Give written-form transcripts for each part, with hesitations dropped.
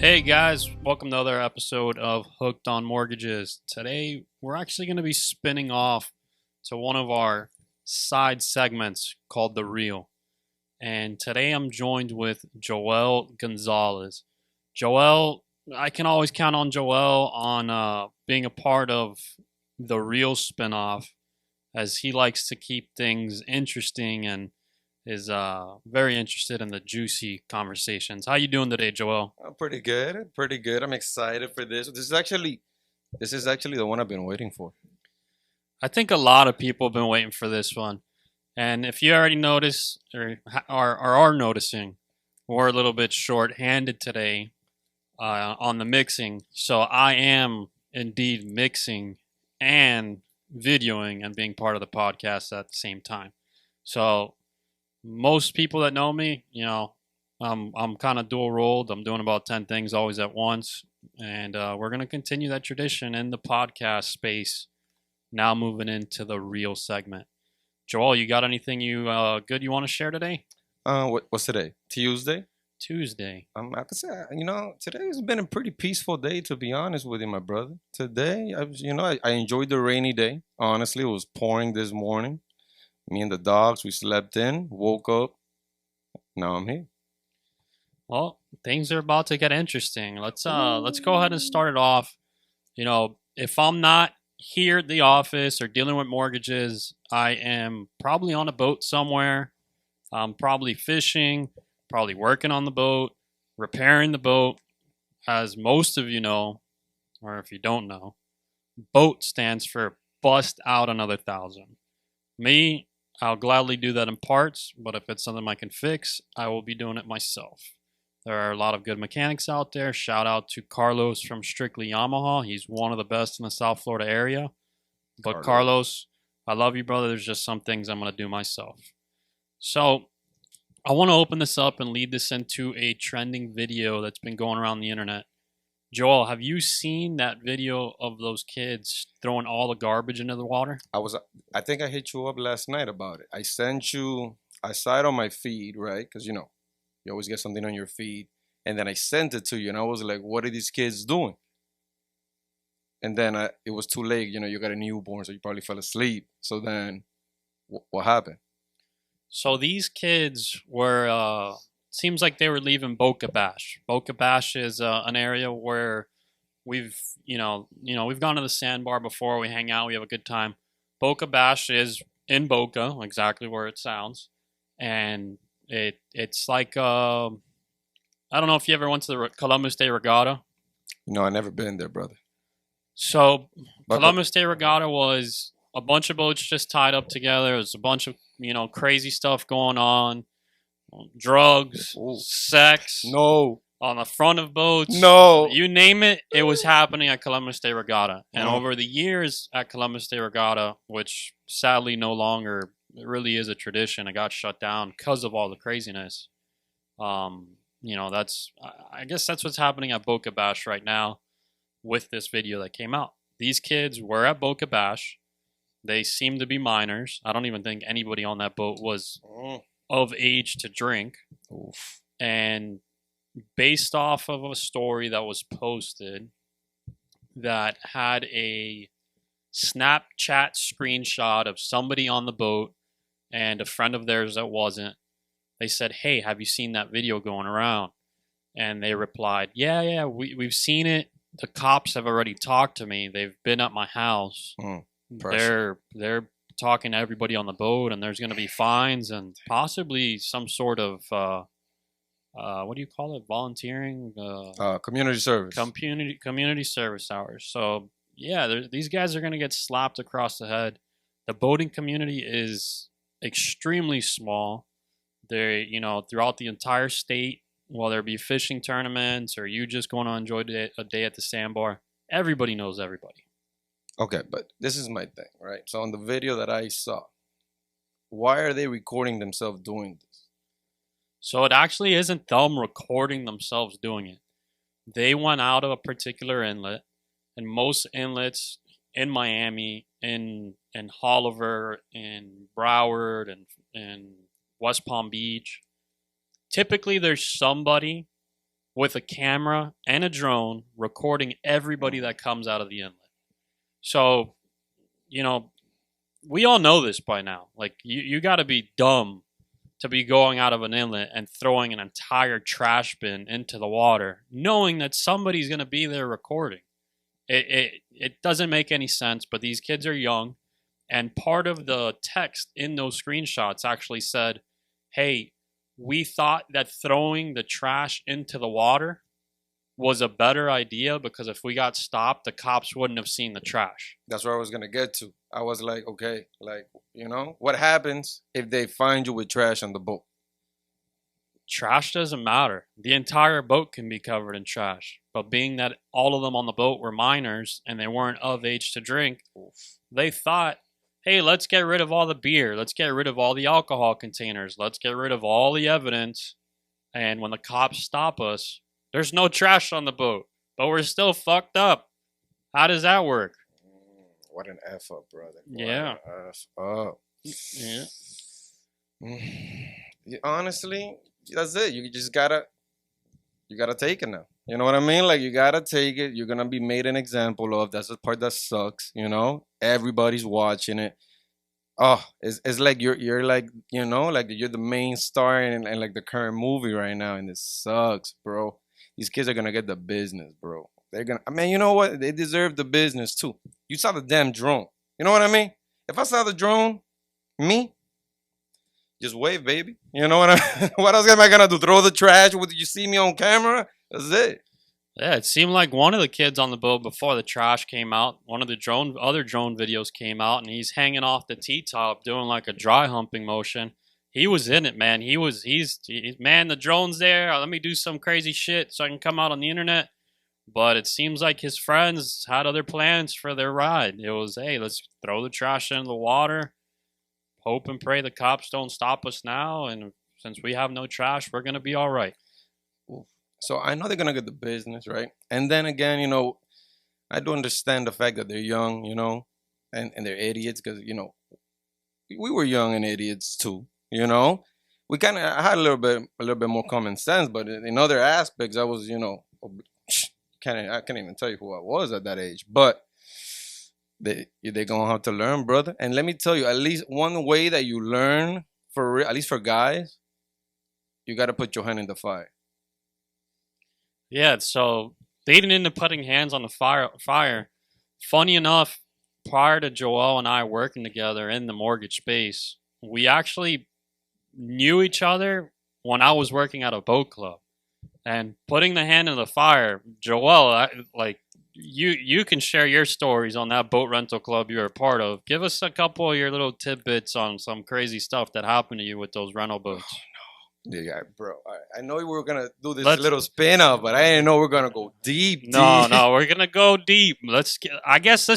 Hey guys, welcome to another episode of Hooked on Mortgages. Today we're actually going to be spinning off to one of our side segments called The Reel. And today I'm joined with Yoel Gonzalez. Joel, I can always count on Joel on being a part of the Reel spinoff, as he likes to keep things interesting and is very interested in the juicy conversations. How you doing today, Joel? I'm pretty good. Pretty good. I'm excited for this. This is actually the one I've been waiting for. I think a lot of people have been waiting for this one. And if you already noticed or are noticing, we're a little bit short-handed today on the mixing. So I am indeed mixing and videoing and being part of the podcast at the same time. So most people that know me, I'm kind of dual rolled. I'm doing about 10 things always at once. And we're going to continue that tradition in the podcast space. Now moving into the real segment. Joel, you got anything good you want to share today? What's today? Tuesday. Tuesday. I have to say, today's been a pretty peaceful day, to be honest with you, my brother. Today, I enjoyed the rainy day. Honestly, it was pouring this morning. Me and the dogs, we slept in, woke up. Now I'm here. Well, things are about to get interesting. Let's go ahead and start it off. If I'm not here at the office or dealing with mortgages, I am probably on a boat somewhere. I'm probably fishing, probably working on the boat, repairing the boat. As most of you know, or if you don't know, BOAT stands for bust out another thousand. Me, I'll gladly do that in parts, but if it's something I can fix, I will be doing it myself. There are a lot of good mechanics out there. Shout out to Carlos from Strictly Yamaha. He's one of the best in the South Florida area. But Carlos, I love you, brother. There's just some things I'm going to do myself. So I want to open this up and lead this into a trending video that's been going around the internet. Joel, have you seen that video of those kids throwing all the garbage into the water? I think I hit you up last night about it. I saw it on my feed, right? Because, you always get something on your feed. And then I sent it to you, and I was like, what are these kids doing? And then it was too late. You got a newborn, so you probably fell asleep. So then what happened? So these kids were, seems like they were leaving Boca Bash. Boca Bash is an area where we've gone to the sandbar before. We hang out, we have a good time. Boca Bash is in Boca, exactly where it sounds. And it's like, I don't know if you ever went to the Columbus Day Regatta. No, I never been there, brother. So Columbus Day Regatta was a bunch of boats just tied up together. There's a bunch of, crazy stuff going on. Drugs, sex. No. On the front of boats. No. You name it, it was happening at Columbus Day Regatta. And over the years at Columbus Day Regatta, which sadly no longer it really is a tradition, it got shut down because of all the craziness. I guess that's what's happening at Boca Bash right now with this video that came out. These kids were at Boca Bash. They seem to be minors. I don't even think anybody on that boat was of age to drink. Oof. And based off of a story that was posted that had a Snapchat screenshot of somebody on the boat and a friend of theirs that wasn't, they said, "Hey, have you seen that video going around?" And they replied, yeah, we've seen it. The cops have already talked to me. They've been at my house. They're talking to everybody on the boat, and there's going to be fines and possibly some sort of what do you call it? Volunteering? Community service. Community service hours. So yeah, these guys are going to get slapped across the head. The boating community is extremely small. They, throughout the entire state, whether there be fishing tournaments or you just going to enjoy a day at the sandbar, everybody knows everybody. Okay, but this is my thing, right? So on the video that I saw, why are they recording themselves doing this? So it actually isn't them recording themselves doing it. They went out of a particular inlet, and most inlets in Miami, in Holliver, in Broward, and West Palm Beach, typically there's somebody with a camera and a drone recording everybody that comes out of the inlet. So, you know, we all know this by now. Like, you got to be dumb to be going out of an inlet and throwing an entire trash bin into the water, knowing that somebody's going to be there recording. It doesn't make any sense, but these kids are young. And part of the text in those screenshots actually said, hey, we thought that throwing the trash into the water was a better idea because if we got stopped, the cops wouldn't have seen the trash. That's where I was gonna get to. I was like, okay, like, what happens if they find you with trash on the boat? Trash doesn't matter. The entire boat can be covered in trash. But being that all of them on the boat were minors and they weren't of age to drink, they thought, hey, let's get rid of all the beer. Let's get rid of all the alcohol containers. Let's get rid of all the evidence. And when the cops stop us, there's no trash on the boat, but we're still fucked up. How does that work? What an F up, brother. Yeah. F up. Yeah. Honestly, that's it. You gotta take it now. You know what I mean? Like, you gotta take it. You're gonna be made an example of. That's the part that sucks. Everybody's watching it. Oh, it's like you're like like you're the main star in like the current movie right now, and it sucks, bro. These kids are gonna get the business, bro. They're gonna. I mean, you know what? They deserve the business too. You saw the damn drone. You know what I mean? If I saw the drone, me, just wave, baby. You know what what else am I gonna do? Throw the trash? Would you see me on camera? That's it. Yeah, it seemed like one of the kids on the boat before the trash came out, one of the other drone videos came out, and he's hanging off the T-top doing like a dry humping motion. He was in it, man. He's man, the drone's there. Let me do some crazy shit so I can come out on the internet. But it seems like his friends had other plans for their ride. It was, hey, let's throw the trash into the water, hope and pray the cops don't stop us now, and since we have no trash, we're going to be all right. So I know they're going to get the business, right? And then again, I do understand the fact that they're young, and they're idiots because, we were young and idiots too, We kind of had a little bit more common sense, but in other aspects, I was, I can't even tell you who I was at that age, but they're going to have to learn, brother. And let me tell you, at least one way that you learn, at least for guys, you got to put your hand in the fire. Yeah, so leading into putting hands on the fire, funny enough, prior to Joel and I working together in the mortgage space, we actually knew each other when I was working at a boat club. And putting the hand in the fire, Joel, you can share your stories on that boat rental club you were a part of. Give us a couple of your little tidbits on some crazy stuff that happened to you with those rental boats. Yeah, bro. I know we were gonna do this little spin-off, but I didn't know we are gonna go deep. No, we're gonna go deep. Let's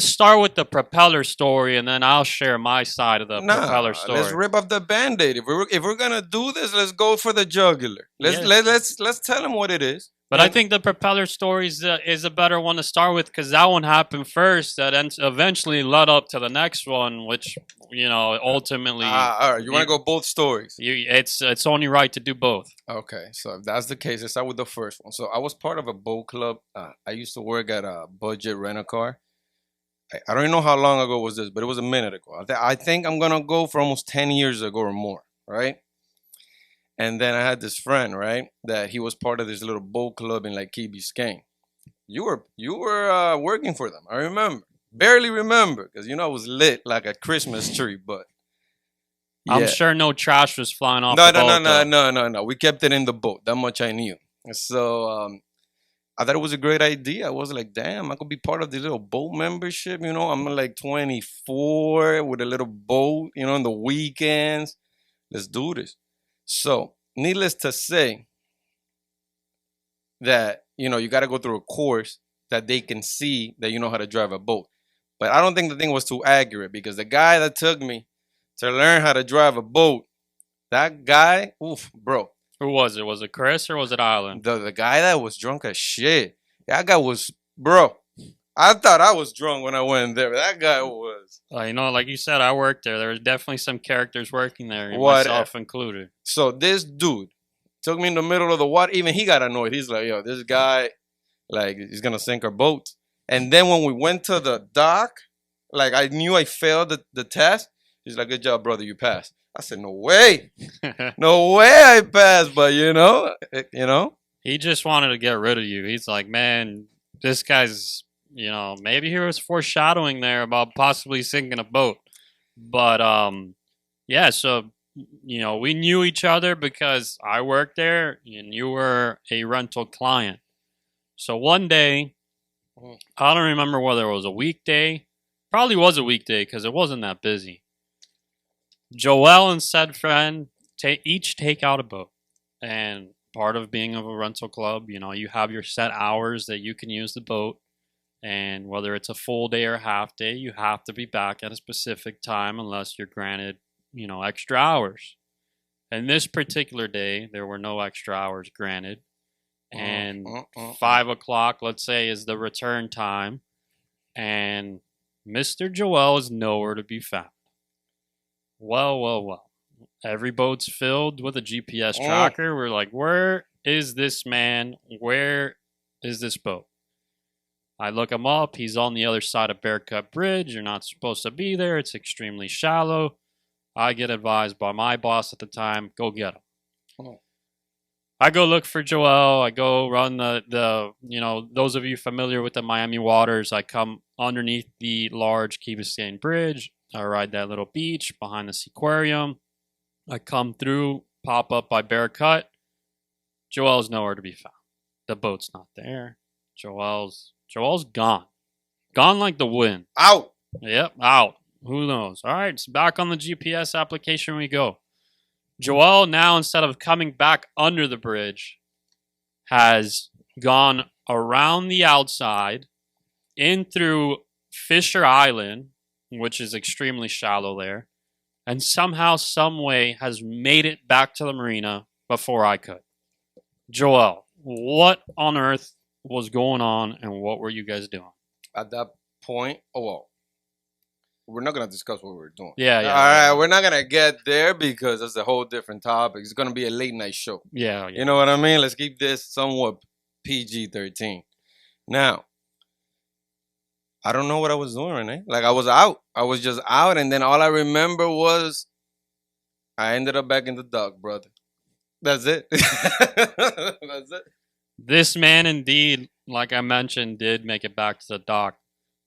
start with the propeller story, and then I'll share my side of the propeller story. Let's rip off the Band-Aid. If we're gonna do this, let's go for the jugular. Let's tell them what it is. But I think the propeller story is a better one to start with because that one happened first. That eventually led up to the next one, which ultimately. All right, you want to go both stories? It's only right to do both. Okay, so if that's the case, let's start with the first one. So I was part of a boat club. I used to work at a budget rent-a-car. I don't even know how long ago was this, but it was a minute ago. I think I'm gonna go for almost 10 years ago or more, right? And then I had this friend, right, that he was part of this little boat club in like Key Biscayne. You were working for them. I remember, barely remember, because I was lit like a Christmas tree. But yeah. I'm sure no trash was flying off. No. We kept it in the boat. That much I knew. So I thought it was a great idea. I was like, damn, I could be part of the little boat membership. I'm like 24 with a little boat. In the weekends. Let's do this. So, needless to say that, you got to go through a course that they can see that you know how to drive a boat. But I don't think the thing was too accurate because the guy that took me to learn how to drive a boat, that guy, bro. Who was it? Was it Chris or was it Island? The guy that was drunk as shit. That guy was, bro. I thought I was drunk when I went there. That guy was. Like you said, I worked there. There was definitely some characters working there, myself included. So this dude took me in the middle of the water. Even he got annoyed. He's like, yo, this guy, like, he's gonna sink our boat. And then when we went to the dock, like, I knew I failed the test. He's like, good job, brother, you passed. I said, no way. No way I passed, but you know. He just wanted to get rid of you. He's like, man, this guy's, maybe he was foreshadowing there about possibly sinking a boat. But, yeah, so, we knew each other because I worked there and you were a rental client. So one day, I don't remember whether it was a weekday. Probably was a weekday because it wasn't that busy. Joel and said friend each take out a boat. And part of being of a rental club, you have your set hours that you can use the boat. And whether it's a full day or half day, you have to be back at a specific time unless you're granted, extra hours. And this particular day, there were no extra hours granted. And 5 o'clock, let's say, is the return time. And Mr. Joel is nowhere to be found. Well. Every boat's filled with a GPS tracker. We're like, where is this man? Where is this boat? I look him up. He's on the other side of Bearcut Bridge. You're not supposed to be there. It's extremely shallow. I get advised by my boss at the time, go get him. I go look for Joel. I go run those of you familiar with the Miami waters, I come underneath the large Key Biscayne Bridge. I ride that little beach behind the Seaquarium. I come through, pop up by Bearcut. Joel's nowhere to be found. The boat's not there. Joel's gone. Gone like the wind. Out. Yep, out. Who knows? All right, so back on the GPS application we go. Joel now, instead of coming back under the bridge, has gone around the outside, in through Fisher Island, which is extremely shallow there, and somehow, some way, has made it back to the marina before I could. Joel, what on earth was going on, and what were you guys doing? At that point, we're not going to discuss what we were doing. Yeah. All right, we're not going to get there because that's a whole different topic. It's going to be a late night show. Yeah. You know what I mean? Let's keep this somewhat PG-13. Now, I don't know what I was doing, Rene. Like, I was out. I was just out, and then all I remember was I ended up back in the dock, brother. That's it. That's it. This man, indeed, like I mentioned, did make it back to the dock.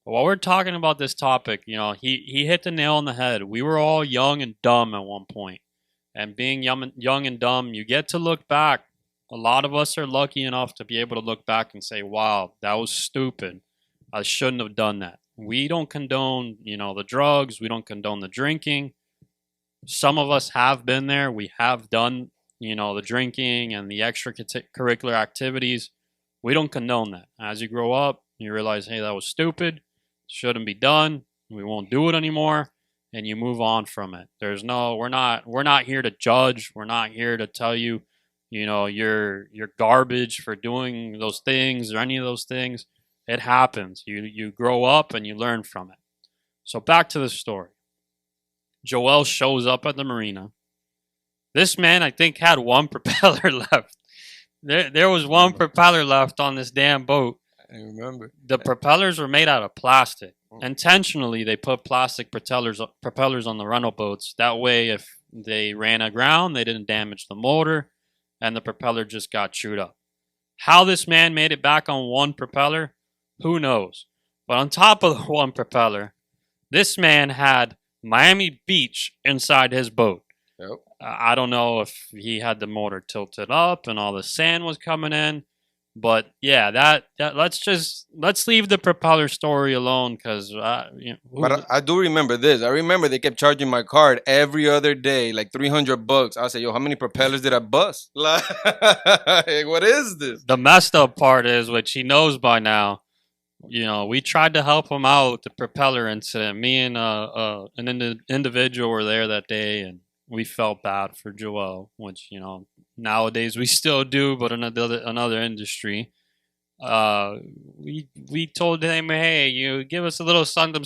But while we're talking about this topic, he hit the nail on the head. We were all young and dumb at one point. And being young and dumb, you get to look back. A lot of us are lucky enough to be able to look back and say, wow, that was stupid. I shouldn't have done that. We don't condone, the drugs. We don't condone the drinking. Some of us have been there. We have done, the drinking and the extracurricular activities. We don't condone that. As you grow up, you realize, hey, that was stupid. Shouldn't be done. We won't do it anymore. And you move on from it. We're not here to judge. We're not here to tell you, you're garbage for doing those things or any of those things. It happens. You grow up and you learn from it. So back to the story. Joel shows up at the marina. This man, I think, had one propeller left. There was one propeller left on this damn boat. I remember. The propellers were made out of plastic. Intentionally, they put plastic propellers on the rental boats. That way, if they ran aground, they didn't damage the motor, and the propeller just got chewed up. How this man made it back on one propeller, who knows? But on top of the one propeller, this man had Miami Beach inside his boat. Yep. I don't know if he had the motor tilted up and all the sand was coming in. But yeah, that let's leave the propeller story alone because. But I do remember this. I remember they kept charging my card every other day, like $300. I said, "Yo, how many propellers did I bust? Like, what is this?" The messed up part is, which he knows by now. We tried to help him out with the propeller incident. Me and an individual were there that day, and we felt bad for Joel, which nowadays we still do, but in another industry. We told him, hey, you give us a little something,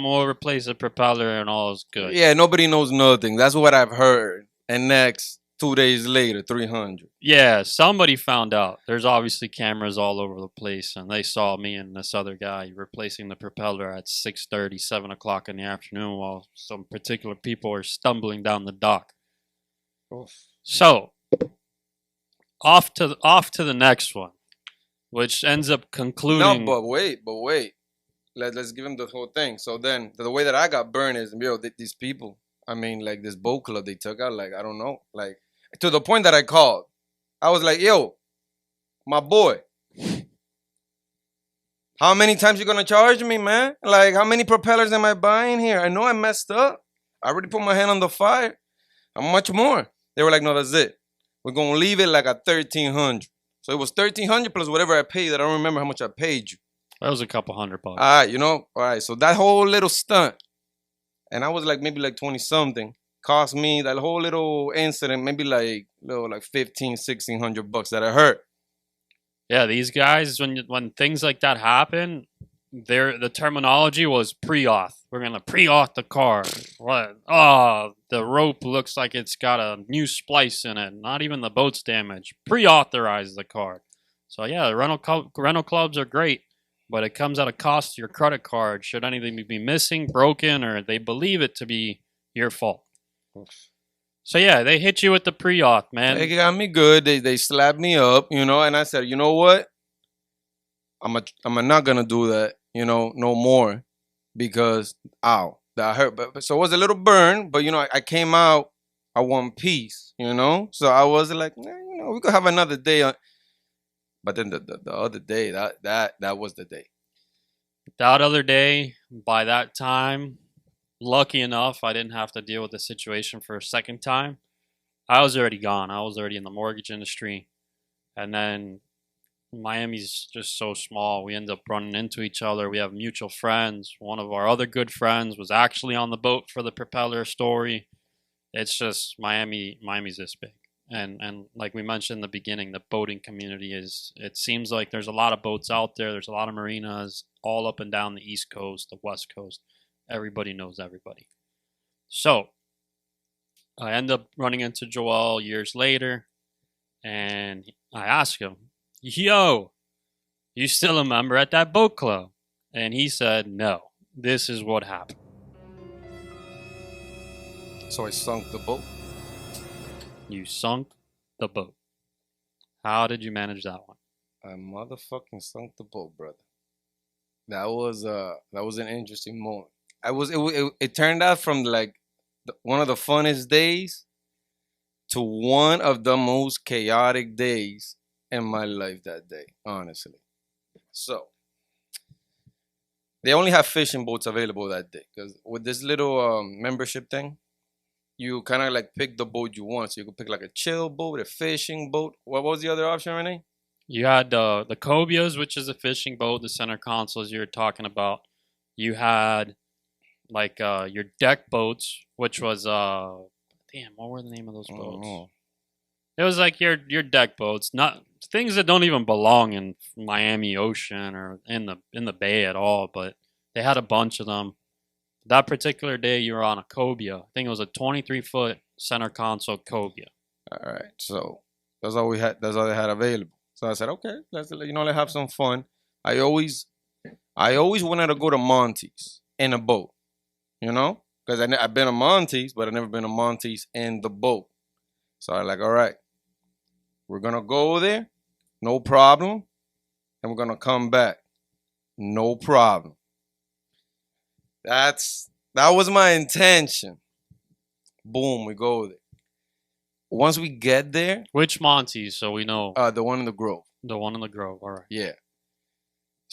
we'll replace the propeller, and all is good. Yeah, nobody knows nothing. That's what I've heard. And next, 2 days later, 300. Yeah, somebody found out. There's obviously cameras all over the place, and they saw me and this other guy replacing the propeller at 6:30, 7 o'clock in the afternoon while some particular people are stumbling down the dock. Oof. So, off to the next one, which ends up No, concluding. but wait. Let's give him the whole thing. So then, the way that I got burned is, these people, I mean, like this boat club, they took out, like, I don't know, like, to the point that I called. I was like, yo, my boy, how many times you gonna charge me, man? Like, how many propellers am I buying here? I know I messed up. I already put my hand on the fire. How much more? They were like, no, that's it. We're gonna leave it like at 1,300. So it was 1,300 plus whatever I paid. I don't remember how much I paid you. That was a couple $100. All right, all right. So that whole little stunt, and I was like maybe like 20 something, cost me that whole little incident, maybe like little like 15, 1,600 bucks that I hurt. Yeah, these guys, when things like that happen, the terminology was pre-auth. We're gonna pre-auth the car. What? Oh, the rope looks like it's got a new splice in it. Not even the boat's damaged. Pre-authorize the car. So yeah, the rental clubs are great, but it comes at a cost to your credit card. Should anything be missing, broken, or they believe it to be your fault. So yeah, they hit you with the pre-auth, man. They got me good. They slapped me up, and I said, you know what? I'm not gonna do that, no more, because ow, that hurt. But so it was a little burn, but I came out at one piece, So I was like, we could have another day. But then the other day, that was the day. That other day, by that time, lucky enough, I didn't have to deal with the situation for a second time. I was already gone. I was already in the mortgage industry. And then Miami's just so small. We end up running into each other. We have mutual friends. One of our other good friends was actually on the boat for the propeller story. It's just Miami's this big. And like we mentioned in the beginning, the boating community it seems like there's a lot of boats out there. There's a lot of marinas all up and down the East Coast, the West Coast. Everybody knows everybody. So I end up running into Joel years later, and I ask him, yo, you still a member at that boat club? And he said, no, this is what happened. So I sunk the boat. You sunk the boat. How did you manage that one? I motherfucking sunk the boat, brother. That was an interesting moment. It turned out from like one of the funnest days to one of the most chaotic days in my life that day, honestly. So they only have fishing boats available that day, because with this little membership thing, you kind of like pick the boat you want. So you could pick like a chill boat, a fishing boat. What was the other option, Rene? You had the cobias, which is a fishing boat, the center consoles you were talking about. You had like your deck boats, which was damn, what were the name of those boats? It was like your deck boats, not things that don't even belong in Miami Ocean or in the bay at all, but they had a bunch of them. That particular day, you were on a cobia. I think it was a 23-foot center console cobia. All right, so that's all we had. That's all they had available. So I said, okay, let's have some fun. I always wanted to go to Monty's in a boat, because I've been to Monty's, but I've never been to Monty's in the boat. So I'm like, all right, we're gonna go there, no problem, and we're gonna come back, no problem. That was my intention. Boom, we go there. Once we get there, which Monty's, so we know? The one in the Grove. The one in the Grove. All right. Yeah.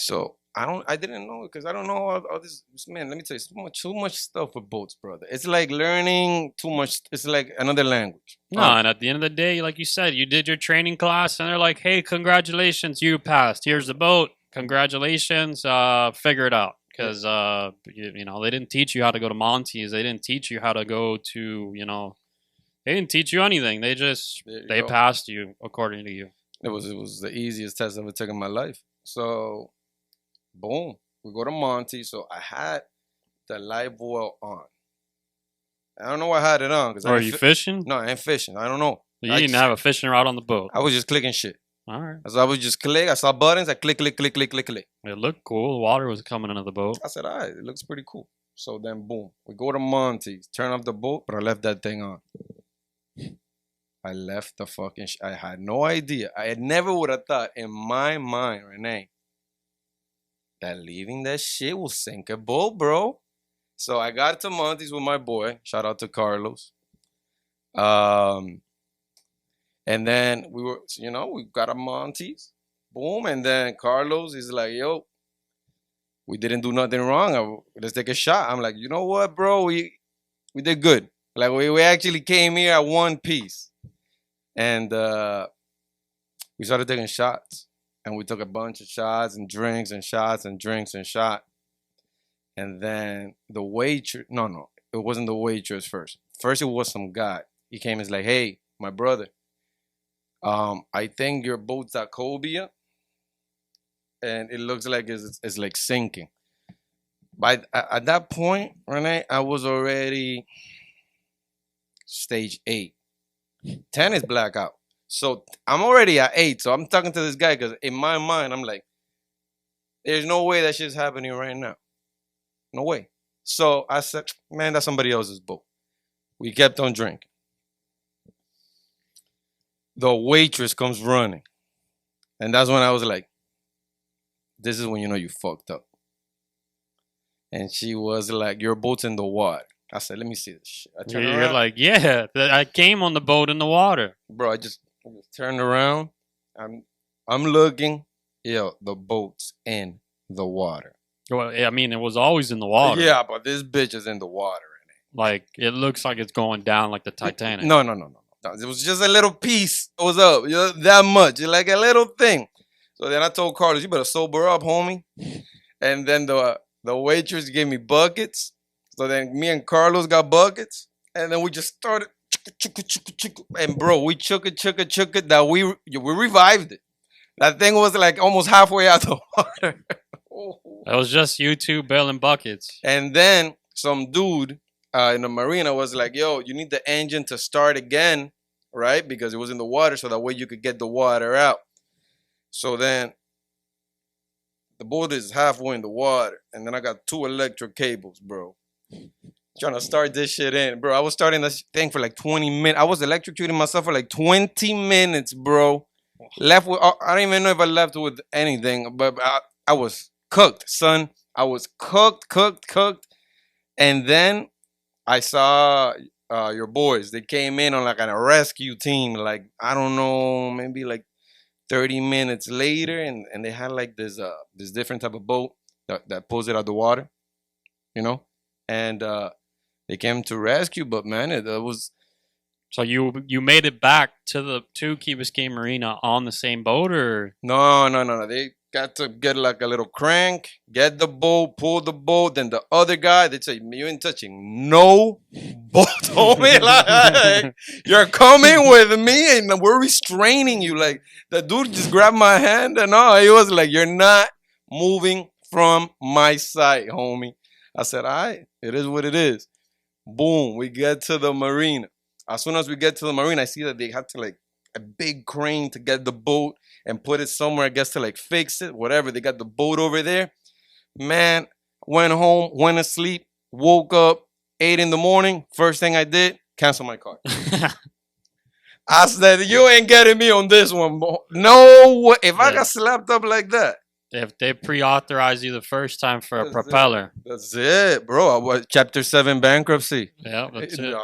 So I didn't know, because I don't know all this. Man, let me tell you, too much stuff with boats, brother. It's like learning too much. It's like another language. No, and at the end of the day, like you said, you did your training class, and they're like, "Hey, congratulations, you passed. Here's the boat. Congratulations. Figure it out." Because they didn't teach you how to go to Monty's. They didn't teach you how to go to They didn't teach you anything. They passed you according to you. It was the easiest test I ever took in my life. So, boom, we go to Monty. So I had the live well on. I don't know why I had it on. Are you fishing? No, I ain't fishing. I don't know. You didn't have a fishing rod on the boat. I was just clicking shit. All right. So I was just click. I saw buttons. I click. It looked cool. The water was coming into the boat. I said, all right, it looks pretty cool. So then, boom, we go to Monty's, turn off the boat, but I left that thing on. I left the fucking I had no idea. I had never would have thought in my mind, Rene, that leaving that shit will sink a boat, bro. So I got to Monty's with my boy. Shout out to Carlos. And then we were, we got a Monty's. Boom. And then Carlos is like, yo, we didn't do nothing wrong. Let's take a shot. I'm like, you know what, bro? We did good. Like, we actually came here at one piece. And we started taking shots. And we took a bunch of shots and drinks and shots and drinks and shots. And then the waitress, no, it wasn't the waitress first. First, it was some guy. He came and was like, hey, my brother, I think your boat's at Cobia. And it looks like it's like sinking. At that point, Rene, I was already stage 8. 10 is blackout. So I'm already at 8. So I'm talking to this guy because in my mind, I'm like, there's no way that shit's happening right now. No way. So I said, man, that's somebody else's boat. We kept on drinking. The waitress comes running. And that's when I was like, this is when you know you fucked up. And she was like, your boat's in the water. I said, let me see this shit. I turned You're around. like, yeah, I came on the boat in the water. Bro, I just turned around. I'm looking. Yo, the boat's in the water. Well, I mean, it was always in the water. Yeah, but this bitch is in the water. Like, it looks like it's going down like the Titanic. No. It was just a little piece. It was up. That much. Like a little thing. So then I told Carlos, you better sober up, homie. And then the waitress gave me buckets. So then me and Carlos got buckets. And then we just started. And bro, we chook it. That we revived it. That thing was like almost halfway out the water. It was just you two bailing buckets. And then some dude in the marina was like, yo, you need the engine to start again, right? Because it was in the water, so that way you could get the water out. So then the boat is halfway in the water. And then I got 2 electric cables, bro. Trying to start this shit in. Bro, I was starting this thing for like 20 minutes. I was electrocuting myself for like 20 minutes, bro. Left with, I don't even know if I left with anything, but I was cooked, son. I was cooked. And then I saw your boys. They came in on like a rescue team, like, I don't know, maybe like 30 minutes later. And they had like this different type of boat that pulls it out the water, And they came to rescue, but man, it was... So you made it back to Key Biscayne Marina on the same boat, or? No. They got to get like a little crank, get the boat, pull the boat. Then the other guy, they'd say, you ain't touching no boat, homie. Like, you're coming with me and we're restraining you. Like, the dude just grabbed my hand and he was like, you're not moving from my side, homie. I said, all right, it is what it is. Boom, we get to the marina. As soon as we get to the marina, I see that they had to like a big crane to get the boat and put it somewhere, I guess, to like fix it, whatever. They got the boat over there. Man, went home, went to sleep, woke up 8 in the morning. First thing I did, cancel my card. I said, you ain't getting me on this one, boy. No way. If I got slapped up like that. If they pre-authorized you the first time for a propeller. That's it, bro. What, Chapter 7 bankruptcy. Yeah, that's it.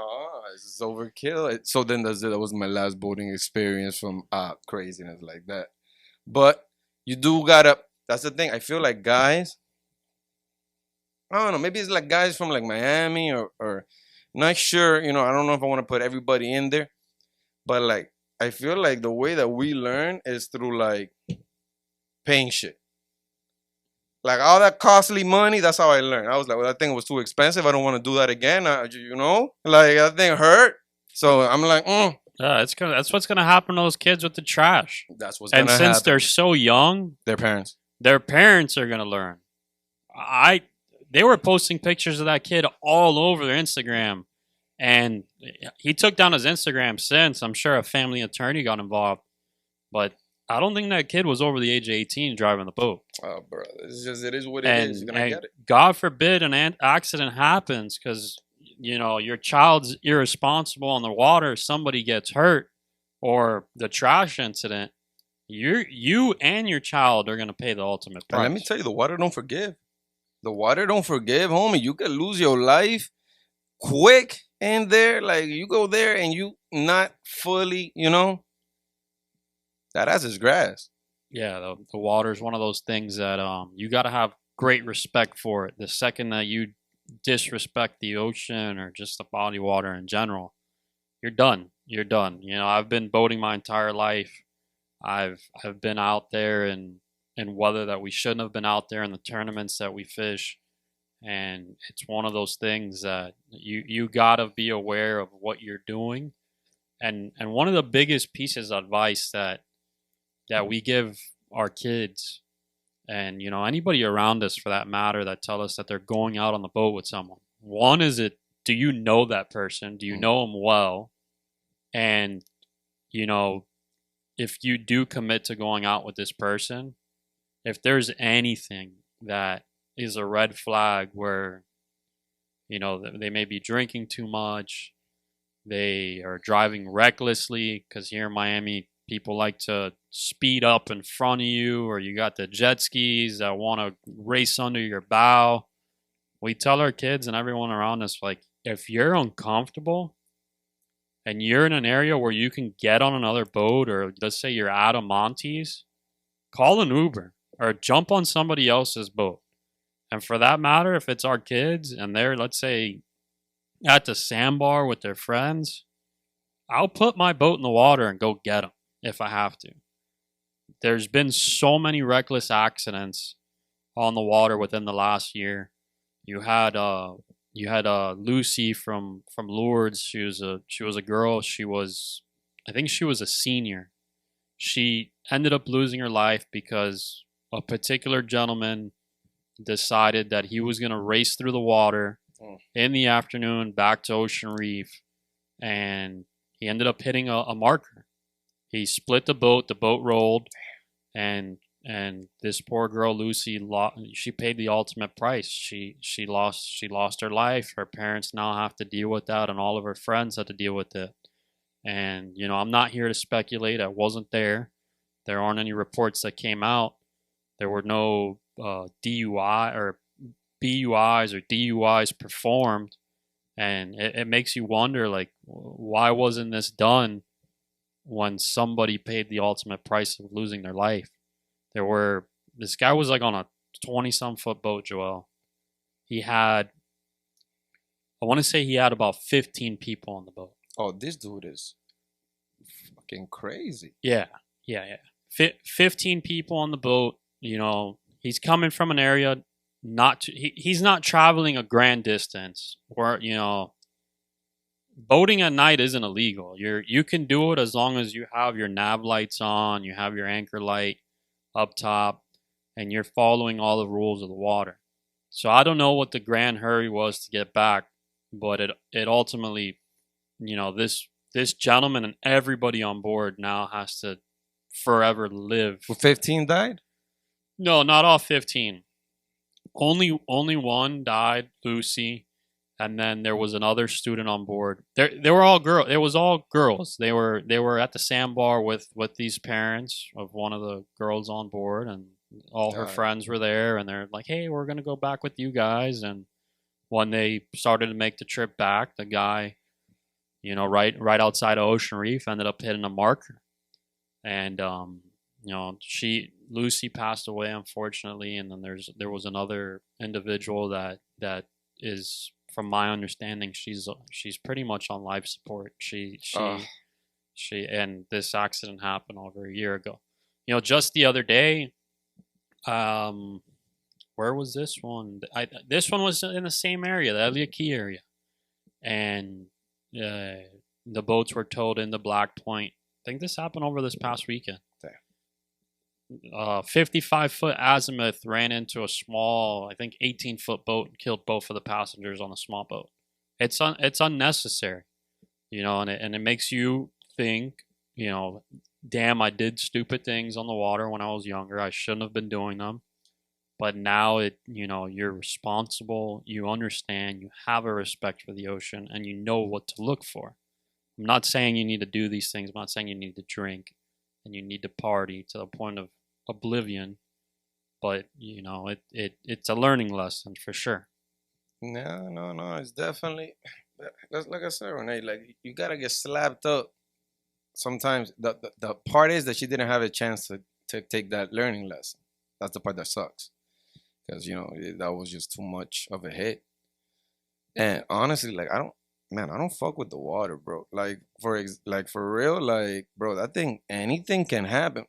It's overkill. So then that's it. That was my last boating experience from craziness like that. But you do gotta, that's the thing. I feel like guys, I don't know, maybe it's like guys from like Miami or not sure, I don't know if I want to put everybody in there. But like, I feel like the way that we learn is through like paying shit. Like all that costly money, that's how I learned. I was like, well, that thing was too expensive. I don't want to do that again. Like that thing hurt. So I'm like, Yeah, that's what's gonna happen to those kids with the trash. That's what's gonna happen. And since they're so young, their parents are gonna learn. They were posting pictures of that kid all over their Instagram, And he took down his Instagram since. I'm sure a family attorney got involved, but I don't think that kid was over the age of 18 driving the boat. Oh, bro, it's just it is what it is. You're gonna And get it. God forbid an accident happens because your child's irresponsible on the water. Somebody gets hurt, or the trash incident. You and your child are gonna pay the ultimate price. And let me tell you, the water don't forgive. The water don't forgive, homie. You could lose your life quick in there. Like you go there and you not fully, that ass is grass. Yeah, the water is one of those things that you got to have great respect for it. The second that you disrespect the ocean or just the body water in general, you're done. You're done. I've been boating my entire life. I've been out there in weather that we shouldn't have been out there in the tournaments that we fish, and it's one of those things that you got to be aware of what you're doing. And one of the biggest pieces of advice that we give our kids and anybody around us for that matter that tell us that they're going out on the boat with someone. One is, do you know that person? Do you know them well? And if you do commit to going out with this person, if there's anything that is a red flag where they may be drinking too much, they are driving recklessly, because here in Miami people like to speed up in front of you, or you got the jet skis that want to race under your bow. We tell our kids and everyone around us, like, if you're uncomfortable and you're in an area where you can get on another boat, or let's say you're at a Monty's, call an Uber or jump on somebody else's boat. And for that matter, if it's our kids and they're, let's say, at the sandbar with their friends, I'll put my boat in the water and go get them if I have to. There's been so many reckless accidents on the water within the last year. You had Lucy from Lourdes. She was a girl. I think she was a senior. She ended up losing her life because a particular gentleman decided that he was going to race through the water in the afternoon back to Ocean Reef, and he ended up hitting a marker. He split the boat rolled, and this poor girl Lucy, she paid the ultimate price. She lost her life. Her parents now have to deal with that, and all of her friends had to deal with it. And I'm not here to speculate. I wasn't there. There aren't any reports that came out. There were no DUI or BUIs or DUIs performed, and it makes you wonder, like, why wasn't this done when somebody paid the ultimate price of losing their life? This guy was like on a 20-some foot boat, Joel. I want to say he had about 15 people on the boat. Oh, this dude is fucking crazy. Yeah. 15 people on the boat. He's coming from an area he's not traveling a grand distance where, boating at night isn't illegal. You can do it as long as you have your nav lights on, you have your anchor light up top, and you're following all the rules of the water. So I don't know what the grand hurry was to get back, but it ultimately, this gentleman and everybody on board now has to forever live. 15 died? No, not all 15. Only one died, Lucy, and then there was another student on board. They were all girls. It was all girls. They were at the sandbar with these parents of one of the girls on board, and all her friends were there, and they're like, "Hey, we're gonna go back with you guys." And when they started to make the trip back, the guy, right outside of Ocean Reef, ended up hitting a marker, and Lucy passed away, unfortunately, and then there was another individual that is, from my understanding, she's pretty much on life support. She and this accident happened over a year ago. Just the other day, where was this one? This one was in the same area, the Elia Key area, and the boats were towed into Black Point. I think this happened over this past weekend. 55-foot azimuth ran into a small, I think 18-foot boat and killed both of the passengers on the small boat. it's unnecessary, and it makes you think, damn, I did stupid things on the water when I was younger. I shouldn't have been doing them. But now you're responsible, you understand, you have a respect for the ocean, and you know what to look for. I'm not saying you need to do these things. I'm not saying you need to drink and you need to party to the point of oblivion. But it's a learning lesson for sure. No. It's definitely that's like I said, Renee. Like you gotta get slapped up. Sometimes the part is that she didn't have a chance to take that learning lesson. That's the part that sucks because that was just too much of a hit. And honestly, like I don't fuck with the water, bro. Like for real, like bro, that thing, anything can happen.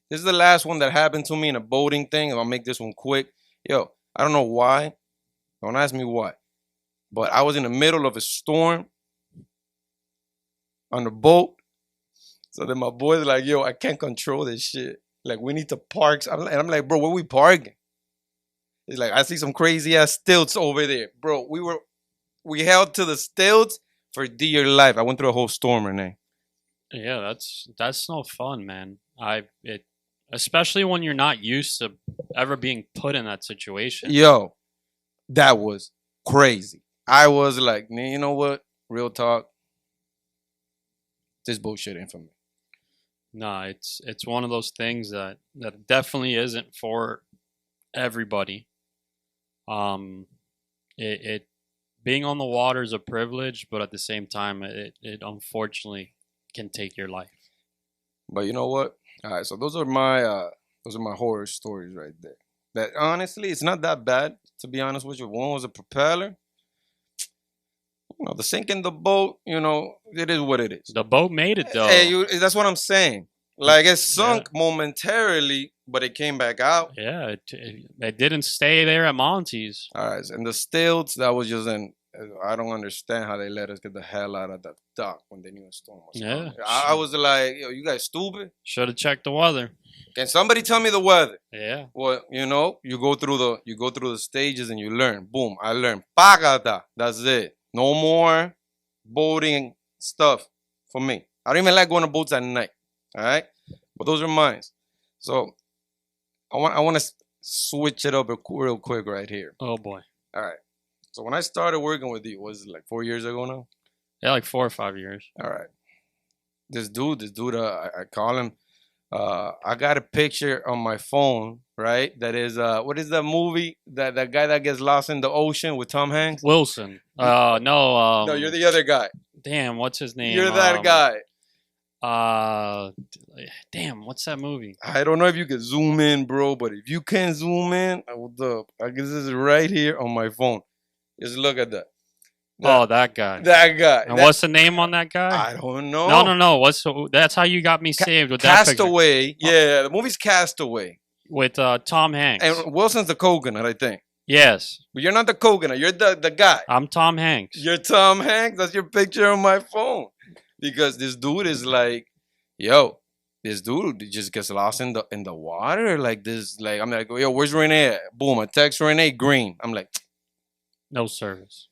This is the last one that happened to me in a boating thing. I'll make this one quick. Yo, I don't know why. Don't ask me why. But I was in the middle of a storm on the boat. So then my boy's like, yo, I can't control this shit. Like, we need to park. I'm like, bro, where we parking? He's like, I see some crazy ass stilts over there. Bro, we held to the stilts for dear life. I went through a whole storm, Renee. Yeah, that's no fun, man. Especially when you're not used to ever being put in that situation. Yo, that was crazy. I was like, man, you know what? Real talk. This bullshit ain't for me. No, it's one of those things that definitely isn't for everybody. It being on the water is a privilege, but at the same time, it unfortunately can take your life. But you know what? All right, so those are my horror stories right there. That honestly, it's not that bad, to be honest with you. One was a propeller. The sink in the boat, it is what it is. The boat made it though. Hey, that's what I'm saying. Like it sunk momentarily, but it came back out. Yeah, it didn't stay there at Monty's. All right, and the stilts, that was just I don't understand how they let us get the hell out of the dock when they knew a storm was coming. I was like, yo, you guys stupid? Should have checked the weather. Can somebody tell me the weather? Yeah. Well, you go through the stages and you learn. Boom, I learned. Pagata. That's it. No more boating stuff for me. I don't even like going to boats at night. All right, but those are mine. So I want to switch it up real quick right here. Oh boy. All right. So when I started working with you, was it like 4 years ago now? Yeah, like 4 or 5 years. All right. This dude, I call him. I got a picture on my phone, right? That is, what is that movie? That guy that gets lost in the ocean with Tom Hanks? Wilson. No. No, you're the other guy. Damn, what's his name? You're that guy. Damn, what's that movie? I don't know if you can zoom in, bro, but if you can zoom in, hold up. I guess this is right here on my phone. Just look at that. That guy. That guy. And what's the name on that guy? I don't know. No. That's how you got me saved with that picture. Castaway. Yeah, the movie's Castaway. With Tom Hanks. And Wilson's the coconut, I think. Yes. But you're not the coconut. You're the guy. I'm Tom Hanks. You're Tom Hanks. That's your picture on my phone. Because this dude is like, yo, this dude just gets lost in the water. Like this, like I'm like, yo, where's Rene at? Boom, I text Rene, green. I'm like, no service.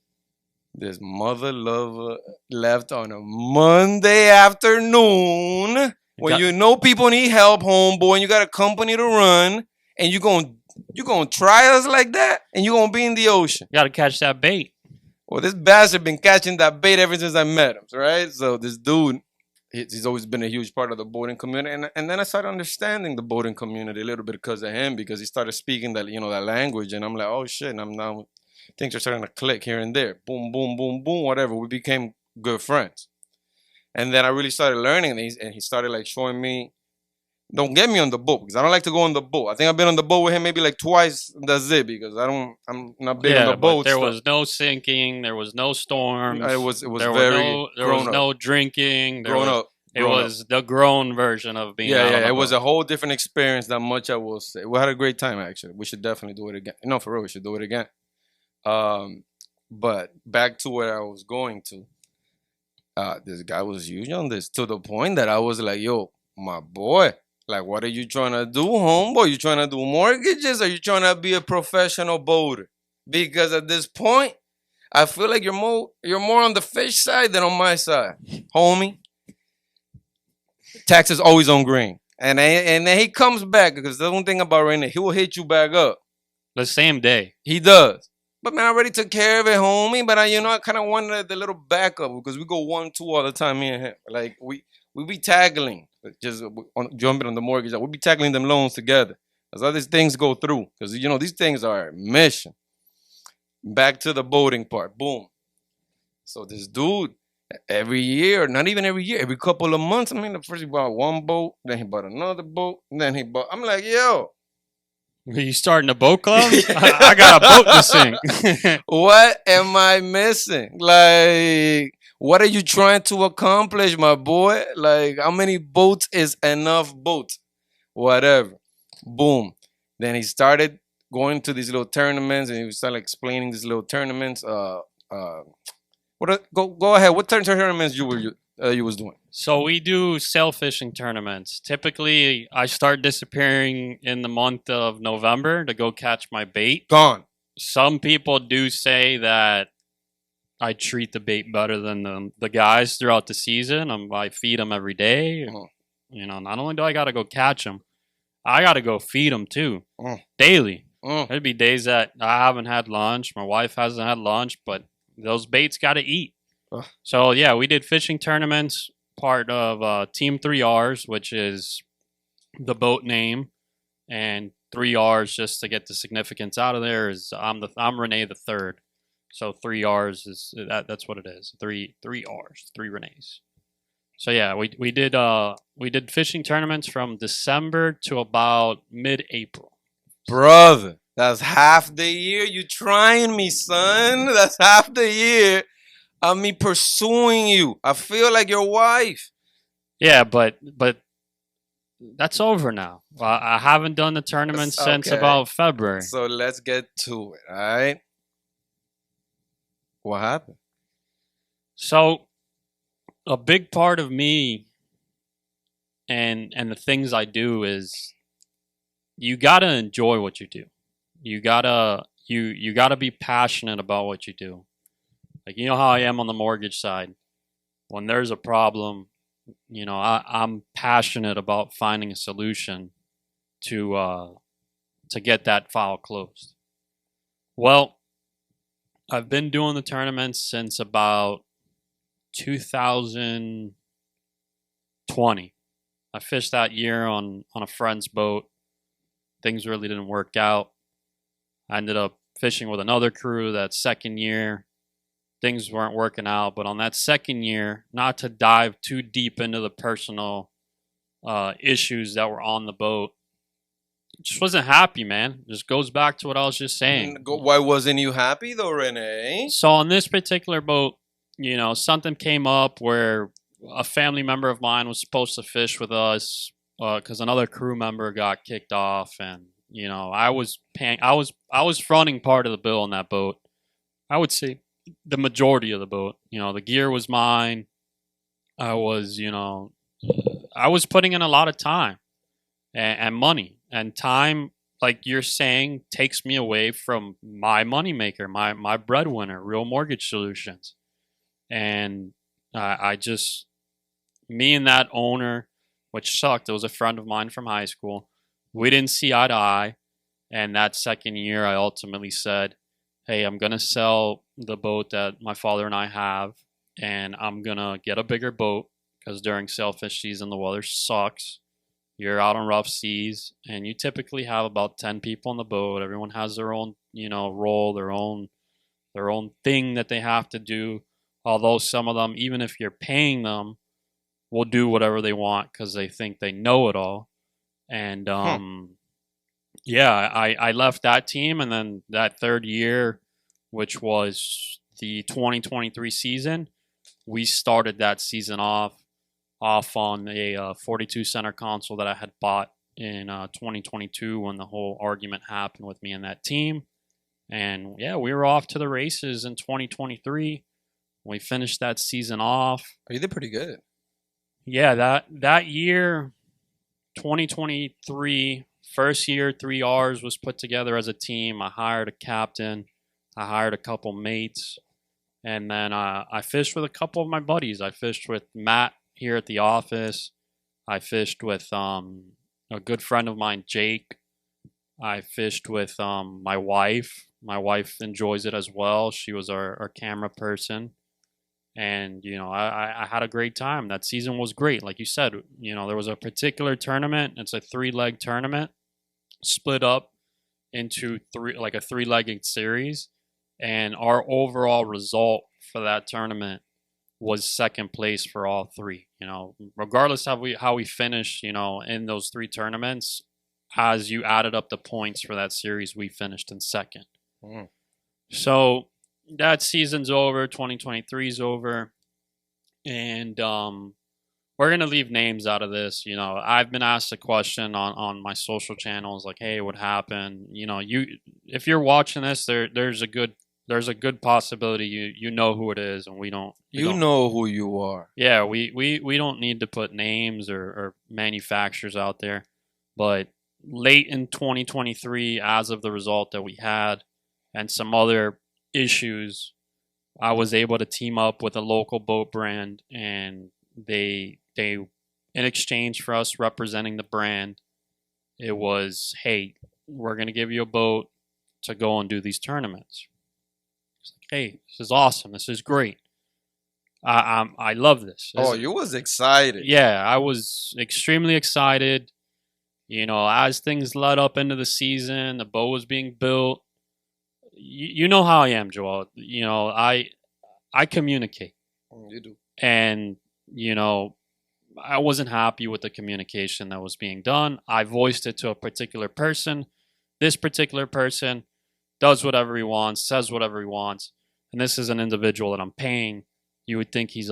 This mother lover left on a Monday afternoon when people need help, homeboy, and you got a company to run, and you gonna try us like that, and you gonna be in the ocean. You gotta catch that bait. Well, this bastard been catching that bait ever since I met him, right? So this dude, he's always been a huge part of the boating community, and then I started understanding the boating community a little bit because of him, because he started speaking that that language, and I'm like, oh shit, and I'm now. Things are starting to click here and there. Boom, boom, boom, boom, whatever. We became good friends. And then I really started learning, and he started like showing me, don't get me on the boat, because I don't like to go on the boat. I think I've been on the boat with him maybe like twice. That's it, because I'm not big on the boat. There was no sinking. There was no storms. It was there very there was no drinking. Grown up. It was the grown version of being out on the it boat. was a whole different experience. That much I will say. We had a great time, actually. We should definitely do it again. No, for real, we should do it again. But back to where I was going to, this guy was huge on this, to the point that I was like, yo, my boy, like, what are you trying to do, homeboy? You trying to do mortgages, or you trying to be a professional boater? Because at this point, I feel like you're more on the fish side than on my side, homie. Taxes always on green. And then he comes back because the one thing about Rene, he will hit you back up. The same day. He does. But man, I already took care of it, homie. But I kind of wanted the little backup because we go 1-2 all the time, me and him. Like we be tackling, just jumping on the mortgage. We be tackling them loans together. As all these things go through, because these things are mission. Back to the boating part. Boom. So this dude, every year, not even every year, every couple of months. I mean, the first he bought one boat, then he bought another boat, then he bought. I'm like, yo. Are you starting a boat club? I got a boat to sing. What am I missing? Like, what are you trying to accomplish, my boy? Like, how many boats is enough boats? Whatever. Boom. Then he started going to these little tournaments, and he started explaining these little tournaments. Go ahead. What tournaments you was doing? So we do sail fishing tournaments. Typically, I start disappearing in the month of November to go catch my bait. Gone. Some people do say that I treat the bait better than the guys throughout the season. I feed them every day. Not only do I got to go catch them, I got to go feed them too, daily. There'd be days that I haven't had lunch. My wife hasn't had lunch, but those baits got to eat. So, yeah, we did fishing tournaments, part of Team 3Rs, which is the boat name, and 3Rs, just to get the significance out of there, is I'm Rene the third. So 3Rs that's what it is. Three R's, three Renes. So yeah, we did fishing tournaments from December to about mid-April. Brother, that's half the year you trying me, son. That's half the year of me pursuing you. I feel like your wife. Yeah, but that's over now. I haven't done the tournament since about February. So let's get to it, all right? What happened? So a big part of me and the things I do is you gotta enjoy what you do. You gotta be passionate about what you do. Like, you know how I am on the mortgage side. When there's a problem, I'm passionate about finding a solution to get that file closed. Well, I've been doing the tournaments since about 2020. I fished that year on a friend's boat. Things really didn't work out. I ended up fishing with another crew that second year. Things weren't working out, but on that second year, not to dive too deep into the personal issues that were on the boat, just wasn't happy, man. Just goes back to what I was just saying. Why wasn't you happy though, Rene? So on this particular boat, something came up where a family member of mine was supposed to fish with us because another crew member got kicked off, and I was fronting part of the bill on that boat. I would say the majority of the boat. The gear was mine. I was putting in a lot of time and money. And time, like you're saying, takes me away from my moneymaker, my breadwinner, Real Mortgage Solutions. And me and that owner, which sucked, it was a friend of mine from high school, we didn't see eye to eye. And that second year, I ultimately said, hey, I'm going to sell the boat that my father and I have, and I'm going to get a bigger boat because during sailfish season, the weather sucks. You're out on rough seas, and you typically have about 10 people on the boat. Everyone has their own, role, their own thing that they have to do. Although some of them, even if you're paying them, will do whatever they want because they think they know it all. And yeah, I left that team, and then that third year, which was the 2023 season, we started that season off on a 42 center console that I had bought in 2022 when the whole argument happened with me and that team. And yeah, we were off to the races in 2023. We finished that season off. Oh, you did pretty good. Yeah, that year, 2023, first year, 3Rs was put together as a team. I hired a captain. I hired a couple mates. And then I fished with a couple of my buddies. I fished with Matt here at the office. I fished with a good friend of mine, Jake. I fished with my wife. My wife enjoys it as well. She was our camera person. And, I had a great time. That season was great. Like you said, there was a particular tournament. It's a 3-leg tournament split up into like a 3-legged series. And our overall result for that tournament was second place for all three. Regardless of how we finished, in those 3 tournaments, as you added up the points for that series, we finished in second. Mm. So that season's over. 2023 is over, and we're gonna leave names out of this. I've been asked a question on my social channels, like, "Hey, what happened?" If you're watching this, there's a good possibility you know who it is, and we don't. You know who you are. Yeah, we don't need to put names or manufacturers out there, but late in 2023, as of the result that we had, and some other issues, I was able to team up with a local boat brand, and they in exchange for us representing the brand, it was, hey, we're gonna give you a boat to go and do these tournaments. It's like, hey, this is awesome. This is great. I love this. You was excited. Yeah, I was extremely excited. As things led up into the season, the boat was being built. You know how I am, Joel. I communicate. You do. And, I wasn't happy with the communication that was being done. I voiced it to a particular person. This particular person does whatever he wants, says whatever he wants. And this is an individual that I'm paying. You would think he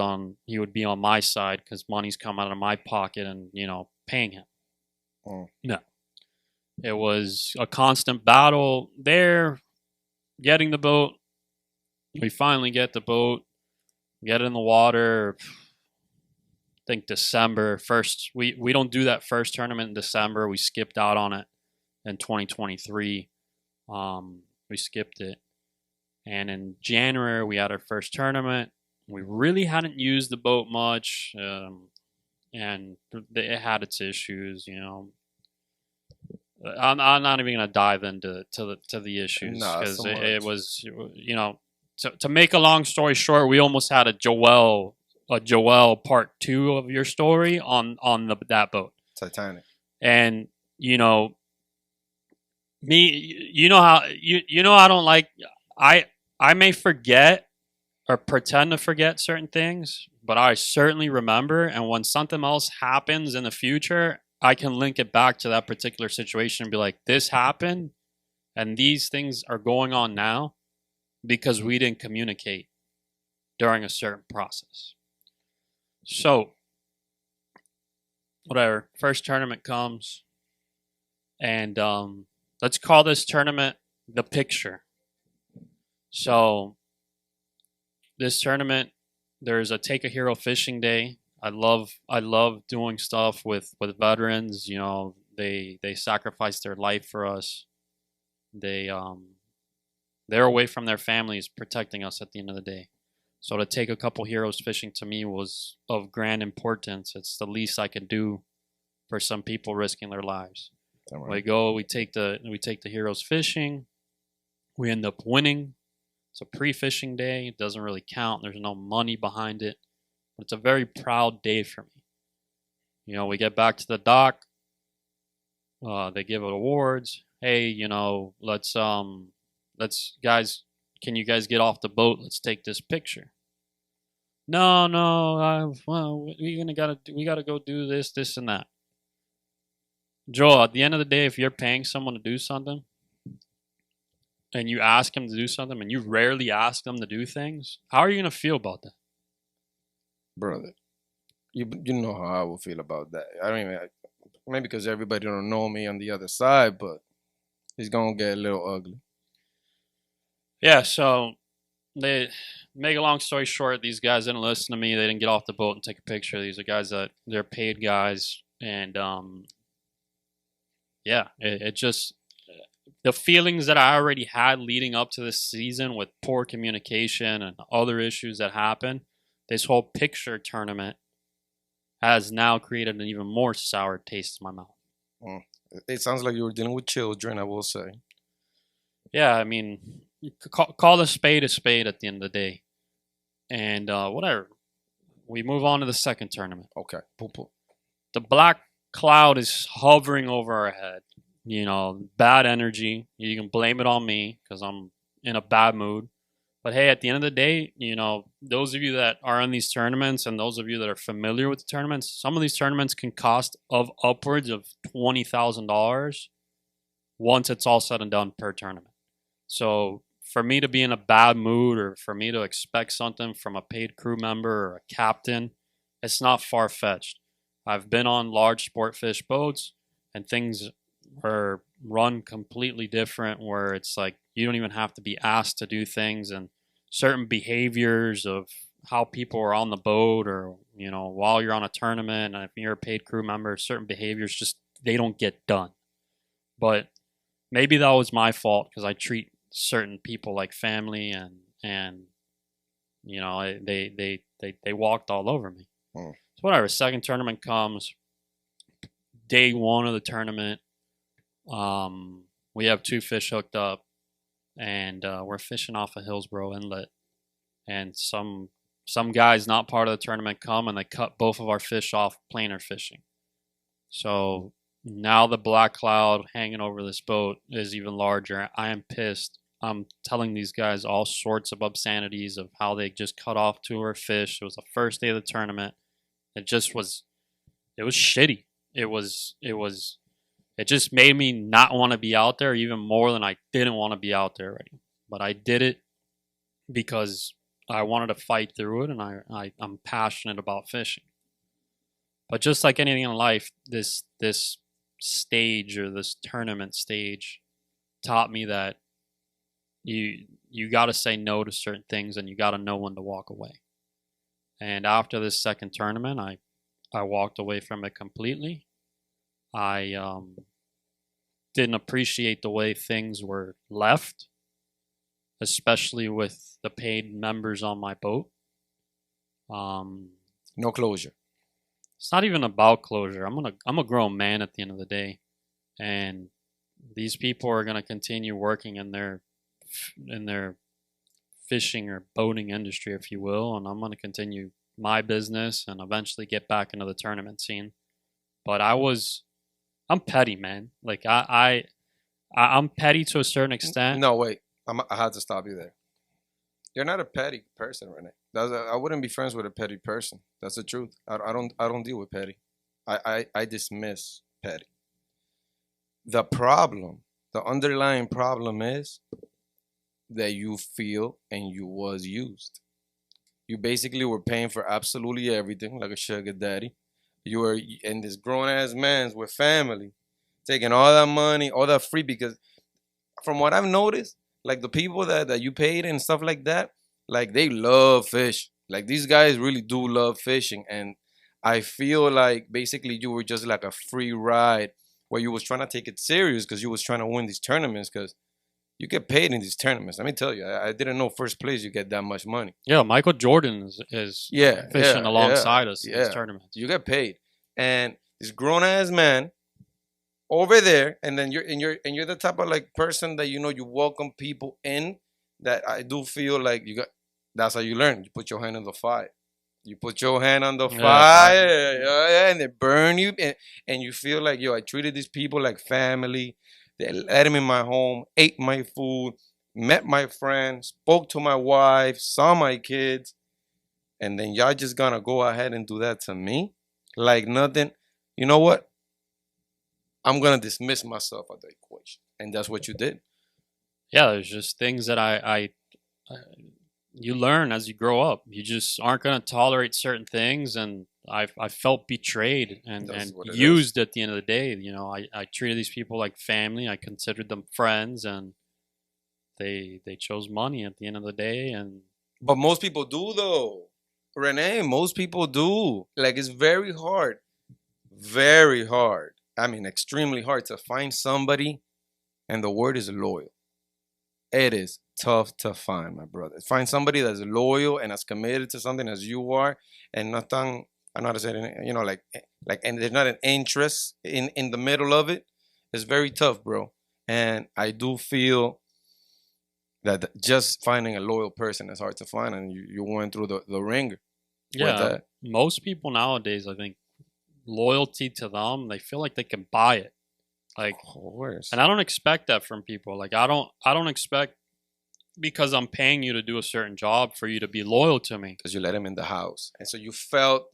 would be on my side because money's come out of my pocket and, paying him. Mm. No. It was a constant battle there, getting the boat. We finally get the boat, get it in the water. I think December 1st. We don't do that first tournament in December. We skipped out on it in 2023. We skipped it. And in January, we had our first tournament. We really hadn't used the boat much, and it had its issues. I'm not even gonna dive into the issues because it was to make a long story short, we almost had a Joel part 2 of your story on that boat, Titanic. and me, how I don't like I may forget or pretend to forget certain things, but I certainly remember. And when something else happens in the future, I can link it back to that particular situation and be like, this happened and these things are going on now because we didn't communicate during a certain process. So, whatever, first tournament comes, and let's call this tournament the picture. So, this tournament, there's a Take a Hero fishing day. I love doing stuff with veterans. They sacrifice their life for us. They're away from their families, protecting us at the end of the day. So to take a couple heroes fishing to me was of grand importance. It's the least I could do for some people risking their lives. Right. We take the heroes fishing. We end up winning. It's a pre-fishing day. It doesn't really count. There's no money behind it. But it's a very proud day for me. We get back to the dock. They give it awards. Hey, let's guys, can you guys get off the boat? Let's take this picture. No. We gotta go do this, and that. Joel, at the end of the day, if you're paying someone to do something, and you ask them to do something, and you rarely ask them to do things, how are you gonna feel about that, brother? You know how I will feel about that. I mean, maybe because everybody don't know me on the other side, but it's gonna get a little ugly. Yeah, so they make a long story short, these guys didn't listen to me. They didn't get off the boat and take a picture. These are guys that they're paid guys, and it just the feelings that I already had leading up to this season with poor communication and other issues that happened, this whole picture tournament has now created an even more sour taste in my mouth. Mm. It sounds like you were dealing with children, I will say. Yeah, I mean, call a spade at the end of the day. And whatever. We move on to the second tournament. Okay. Boom, boom. The black cloud is hovering over our head. You know, bad energy. You can blame it on me because I'm in a bad mood. But hey, at the end of the day, you know, those of you that are in these tournaments and those of you that are familiar with the tournaments, some of these tournaments can cost of upwards of $20,000 once it's all said and done per tournament. So for me to be in a bad mood or for me to expect something from a paid crew member or a captain, it's not far fetched. I've been on large sportfish boats and things are run completely different where it's like you don't even have to be asked to do things, and certain behaviors of how people are on the boat or, you know, while you're on a tournament and if you're a paid crew member, certain behaviors just they don't get done. But maybe that was my fault because I treat certain people like family and you know they walked all over me. So whatever. Second tournament comes, day one of the tournament. We have 2 fish hooked up, and we're fishing off of Hillsborough Inlet, and some guys not part of the tournament come and they cut both of our fish off planer fishing. So now the black cloud hanging over this boat is even larger. I am pissed. I'm telling these guys all sorts of obscenities of how they just cut off 2 of our fish. It was the first day of the tournament. It was shitty. It just made me not want to be out there even more than I didn't want to be out there already. But I did it because I wanted to fight through it, and I'm passionate about fishing. But just like anything in life, this stage or this tournament stage taught me that you got to say no to certain things and you got to know when to walk away. And after this second tournament, I walked away from it completely. I didn't appreciate the way things were left, especially with the paid members on my boat. No closure. It's not even about closure. I'm a grown man at the end of the day, and these people are gonna continue working in their fishing or boating industry, if you will, and I'm gonna continue my business and eventually get back into the tournament scene. But I'm petty, man. Like I'm petty to a certain extent. No, wait. I had to stop you there. You're not a petty person, Rene. I wouldn't be friends with a petty person. That's the truth. I don't deal with petty. I dismiss petty. The underlying problem is that you feel and you was used. You basically were paying for absolutely everything like a sugar daddy. You were in this grown ass man's with family, taking all that money, all that free, because from what I've noticed, like the people that you paid and stuff like that, like they love fish. Like these guys really do love fishing. And I feel like basically you were just like a free ride where you was trying to take it serious because you was trying to win these tournaments because you get paid in these tournaments. Let me tell you, I didn't know first place you get that much money. Yeah, Michael Jordan is fishing alongside us in these tournaments. You get paid. And this grown ass man over there, and then you're the type of like person that you welcome people in. That I do feel like that's how you learn. You put your hand on the fire. You put your hand on the fire, and they burn you, and you feel like I treated these people like family. They let him in my home, ate my food, met my friends, spoke to my wife, saw my kids, and then y'all just gonna go ahead and do that to me like nothing. You know what? I'm gonna dismiss myself out the equation, and that's what you did. Yeah, there's just things that I you learn as you grow up. You just aren't gonna tolerate certain things, and I felt betrayed and used at the end of the day. I treated these people like family. I considered them friends, and they chose money at the end of the day. But most people do though, Rene. Most people do. Like it's very hard. I mean, extremely hard to find somebody and the word is loyal. It is tough to find, my brother. Find somebody that's loyal and as committed to something as you are, and not tan, I know how to say it, and there's not an interest in the middle of it. It's very tough, bro. And I do feel that just finding a loyal person is hard to find, and you went through the ringer with Yeah, that. most people nowadays, I think, loyalty to them, they feel like they can buy it. Like, Of course. and I don't expect that from people. Like, I don't expect because I'm paying you to do a certain job for you to be loyal to me. Because you let him in the house, and so you felt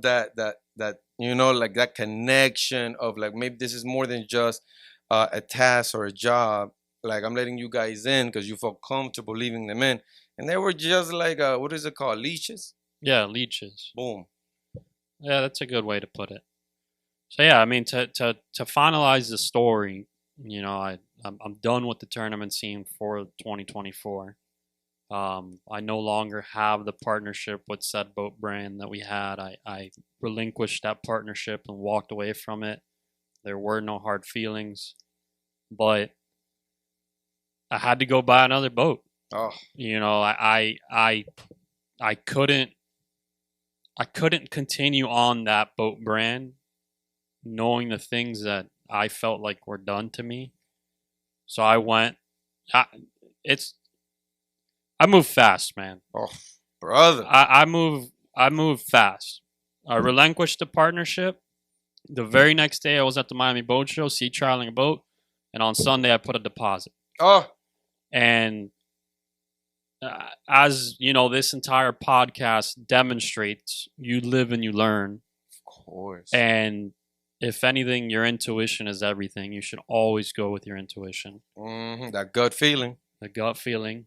that like that connection of like maybe this is more than just a task or a job. Like I'm letting you guys in because you felt comfortable leaving them in, and they were just like what is it called, leeches? Yeah, leeches. Boom. Yeah, that's a good way to put it. So yeah, I mean to finalize the story, I'm done with the tournament scene for 2024. I no longer have the partnership with said boat brand that we had. I relinquished that partnership and walked away from it. There were no hard feelings, but I had to go buy another boat. Oh, I couldn't continue on that boat brand knowing the things that I felt like were done to me. So I went. I, it's I move fast, man. oh, brother. I move fast. I relinquished the partnership. The very next day, I was at the Miami Boat Show, sea trialing a boat, and on Sunday, I put a deposit. Oh, And as you know, this entire podcast demonstrates, you live and you learn. of course. And if anything, your intuition is everything. You should always go with your intuition, That gut feeling. the gut feeling.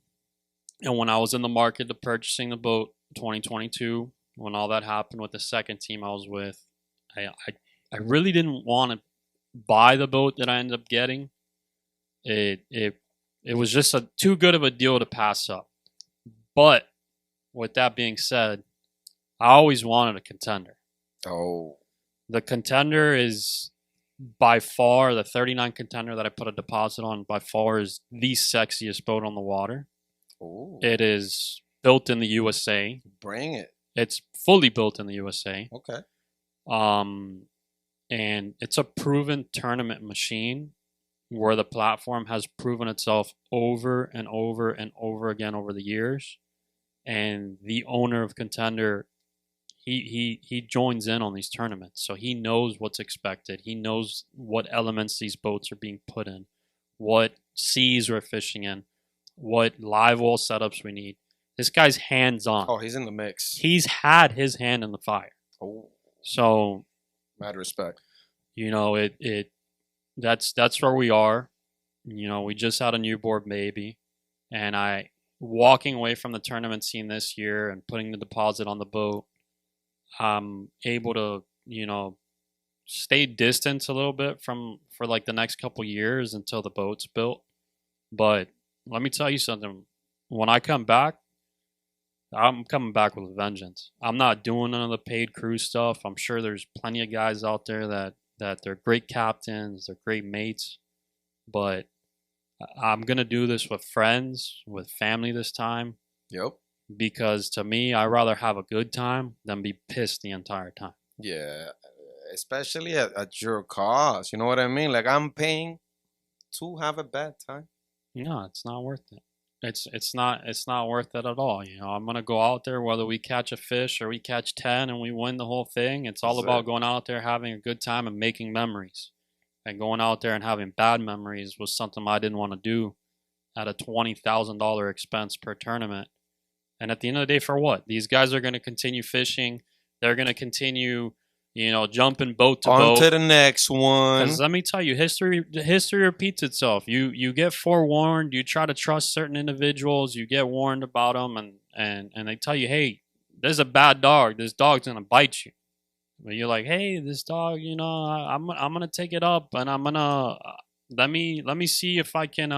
And when I was in the market to purchasing the boat, 2022, when all that happened with the second team I was with, I really didn't want to buy the boat that I ended up getting. It was just too good of a deal to pass up. But with that being said, I always wanted a contender. Oh, The contender is by far the 39 contender that I put a deposit on. By far is the sexiest boat on the water. oh. It is built in the USA. Bring it. It's fully built in the USA. Okay. And it's a proven tournament machine where the platform has proven itself over and over and over again over the years. And the owner of Contender, he joins in on these tournaments, so he knows what's expected. He knows what elements these boats are being put in, what seas we're fishing in, what live well setups we need. This guy's hands on. Oh, he's in the mix. He's had his hand in the fire. Oh, So mad respect. That's where we are. We just had a newborn baby, and walking away from the tournament scene this year and putting the deposit on the boat, I'm able to, stay distant a little bit for like the next couple years until the boat's built. But let me tell you something. When I come back, I'm coming back with a vengeance. I'm not doing none of the paid crew stuff. I'm sure there's plenty of guys out there that they're great captains, they're great mates, but I'm going to do this with friends, with family this time. Yep. Because to me, I'd rather have a good time than be pissed the entire time. Yeah. Especially at your cost. You know what I mean? Like I'm paying to have a bad time. No, it's not worth it. It's not worth it at all. I'm gonna go out there whether we catch a fish or we catch 10 and we win the whole thing. It's all about going out there, having a good time, and making memories. And going out there and having bad memories was something I didn't want to do at a $20,000 expense per tournament. And at the end of the day, for what? These guys are going to continue fishing. They're going to continue, jumping boat to boat. On to the next one. Because let me tell you, history repeats itself. You get forewarned. You try to trust certain individuals. You get warned about them, and they tell you, hey, there's a bad dog. This dog's going to bite you. But you're like, hey, this dog, I'm gonna take it up, and I'm gonna let me see if I can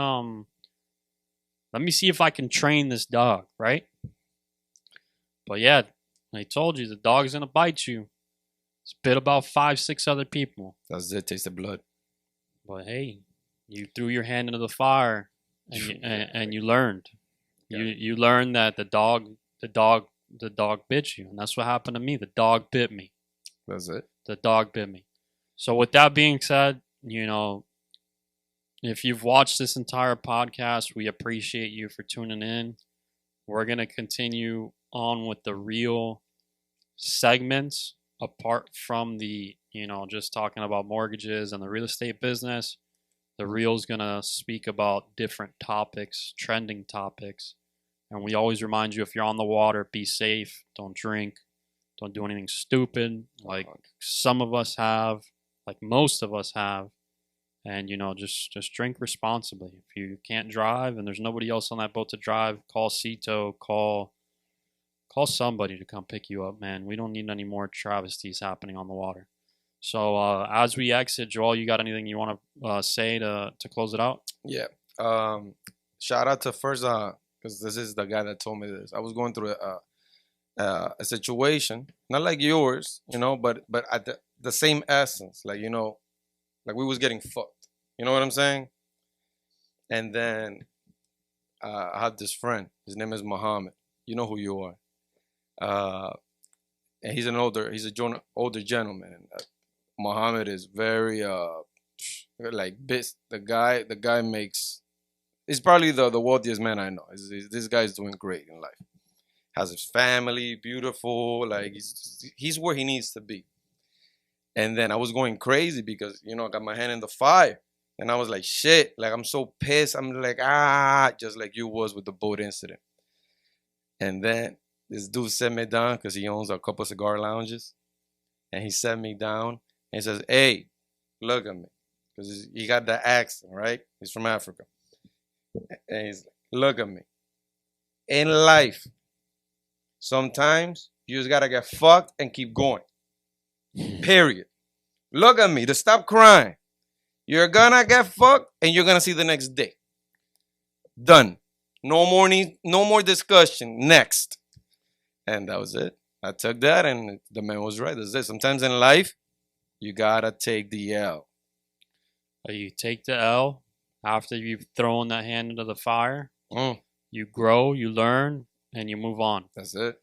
train this dog, right? But yeah, I told you the dog's gonna bite you. It's bit about 5-6 other people. That's it. Taste the blood. But hey, You threw your hand into the fire, and you learned. Yeah. You learned that the dog bit you, and that's what happened to me. The dog bit me. That's it. The dog bit me. So with that being said, you know, if you've watched this entire podcast, we appreciate you for tuning in. We're going to continue on with the real segments apart from the, you know, just talking about mortgages and the real estate business. The reel is going to speak about different topics, trending topics. And we always remind you, if you're on the water, be safe. Don't drink. Don't do anything stupid like some of us have, like most of us have. And, you know, just drink responsibly. If you can't drive and there's nobody else on that boat to drive, call Cito, call somebody to come pick you up, man. We don't need any more travesties happening on the water. So as we exit, Joel, you got anything you want to say to close it out? Yeah. Shout out to first, because this is the guy that told me this. I was going through a situation, not like yours, you know, but at the same essence, like, you know, like we was getting fucked. You know what I'm saying? And then I had this friend. His name is Muhammad. You know who you are. And he's an older gentleman. And Muhammad is very like this. The guy makes. He's probably the wealthiest man I know. This guy's doing great in life. Has his family, beautiful. Like he's where he needs to be. And then I was going crazy because, you know, I got my hand in the fire. And I was like, shit, like I'm so pissed. I'm like, just like you was with the boat incident. And then this dude set me down because he owns a couple cigar lounges. And he set me down and he says, hey, look at me. Because he got the accent, right? He's from Africa. And he's like, look at me. In life, sometimes you just got to get fucked and keep going. Period. Look at me. To stop crying. You're gonna get fucked and you're gonna see the next day. Done. No more discussion. Next. And that was it. I took that and the man was right. That's it. Sometimes in life, you gotta take the L. You take the L after you've thrown that hand into the fire. You grow, you learn, and you move on. That's it.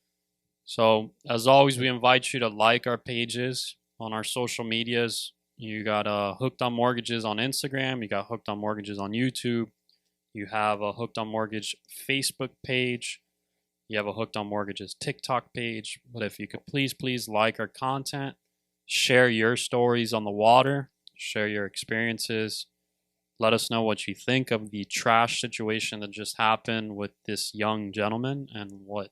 So, as always, we invite you to like our pages on our social medias. You got Hooked on Mortgages on Instagram. You got Hooked on Mortgages on YouTube. You have a Hooked on Mortgage Facebook page. You have a Hooked on Mortgages TikTok page. But if you could please like our content, share your stories on the water, share your experiences. Let us know what you think of the trash situation that just happened with this young gentleman and what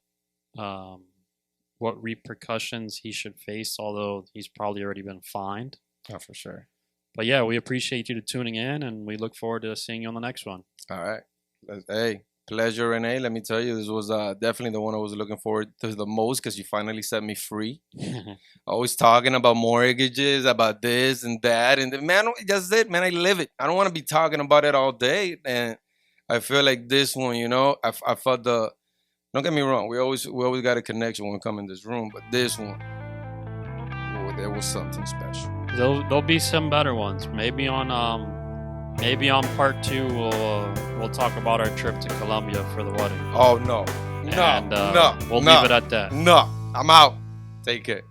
repercussions he should face, although he's probably already been fined. Oh, for sure. But yeah, we appreciate you tuning in, and we look forward to seeing you on the next one. All right. Hey, pleasure, Rene. Let me tell you, this was definitely the one I was looking forward to the most because you finally set me free. Always talking about mortgages, about this and that. And man, that's it, man. I live it. I don't want to be talking about it all day. And I feel like this one, you know, I felt the... Don't get me wrong. We always got a connection when we come in this room, but this one, there was something special. There'll be some better ones. Maybe on part 2 we'll talk about our trip to Colombia for the wedding. Oh no, We'll leave it at that. No, I'm out. Take care.